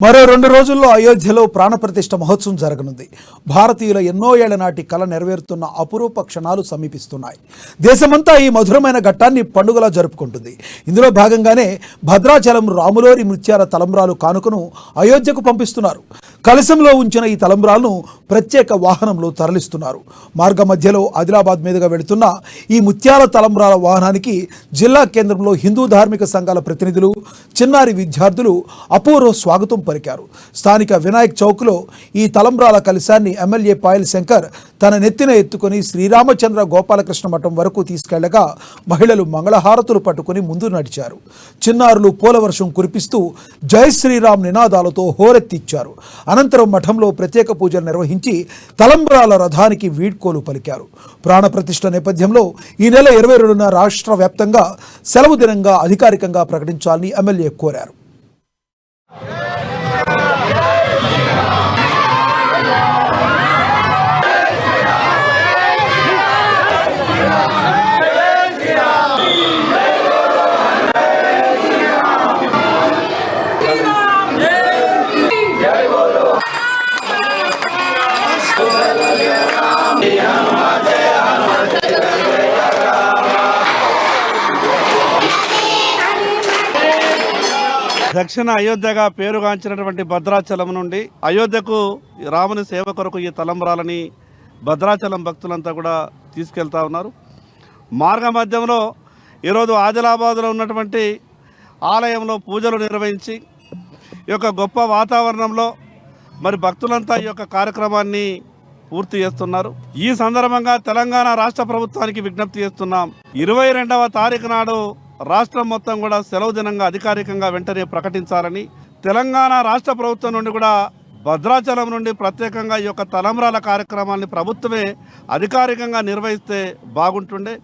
మరో 2 రోజుల్లో అయోధ్యలో ప్రాణప్రతిష్ఠ మహోత్సవం జరగనుంది. భారతీయుల ఎన్నో ఏళ్ల నాటి కల నెరవేరుతున్న అపురూప క్షణాలు సమీపిస్తున్నాయి. దేశమంతా ఈ మధురమైన ఘట్టాన్ని పండుగలా జరుపుకుంటుంది. ఇందులో భాగంగానే భద్రాచలం రాములోరి ముత్యాల తలంబ్రాలు కానుకను అయోధ్యకు పంపిస్తున్నారు. కలశంలో ఉంచిన ఈ తలంబ్రాలను ప్రత్యేక వాహనంలో తరలిస్తున్నారు. మార్గ మధ్యలో ఆదిలాబాద్ మీదుగా వెళుతున్న ఈ ముత్యాల తలంబ్రాల వాహనానికి జిల్లా కేంద్రంలో హిందూ ధార్మిక సంఘాల ప్రతినిధులు, చిన్నారి విద్యార్థులు అపూర్వ స్వాగతం పలికారు. స్థానిక వినాయక్ చౌక్లో ఈ తలంబ్రాల కలశాన్ని ఎమ్మెల్యే పాయల్ శంకర్ తన నెత్తిన ఎత్తుకుని శ్రీరామచంద్ర గోపాలకృష్ణ మఠం వరకు తీసుకెళ్లగా మహిళలు మంగళహారతులు పట్టుకుని ముందు నడిచారు. చిన్నారులు పూలవర్షం కురిపిస్తూ జై శ్రీరామ్ నినాదాలతో హోరెత్తిచ్చారు. అనంతరం మఠంలో ప్రత్యేక పూజలు నిర్వహించి తలంబ్రాల రథానికి వీడ్కోలు పలికారు. ప్రాణప్రతిష్ఠ నేపథ్యంలో ఈ నెల 22న రాష్ట్ర వ్యాప్తంగా సెలవు దినంగా అధికారికంగా ప్రకటించాలని ఎమ్మెల్యే కోరారు. దక్షిణ అయోధ్యగా పేరుగాంచినటువంటి భద్రాచలం నుండి అయోధ్యకు రాముని సేవ కొరకు ఈ తలంబ్రాలని భద్రాచలం భక్తులంతా కూడా తీసుకెళ్తా ఉన్నారు. మార్గ మధ్యంలో ఈరోజు ఆదిలాబాద్లో ఉన్నటువంటి ఆలయంలో పూజలు నిర్వహించి ఈ యొక్క గొప్ప వాతావరణంలో మరి భక్తులంతా ఈ యొక్క కార్యక్రమాన్ని పూర్తి చేస్తున్నారు. ఈ సందర్భంగా తెలంగాణ రాష్ట్ర ప్రభుత్వానికి విజ్ఞప్తి చేస్తున్నాం. 22వ తారీఖు నాడు రాష్ట్రం మొత్తం కూడా సెలవు దినంగా అధికారికంగా వెంటనే ప్రకటించాలని, తెలంగాణ రాష్ట్ర ప్రభుత్వం నుండి కూడా భద్రాచలం నుండి ప్రత్యేకంగా ఈ యొక్క తలంబ్రాల కార్యక్రమాన్ని ప్రభుత్వమే అధికారికంగా నిర్వహిస్తే బాగుంటుండే.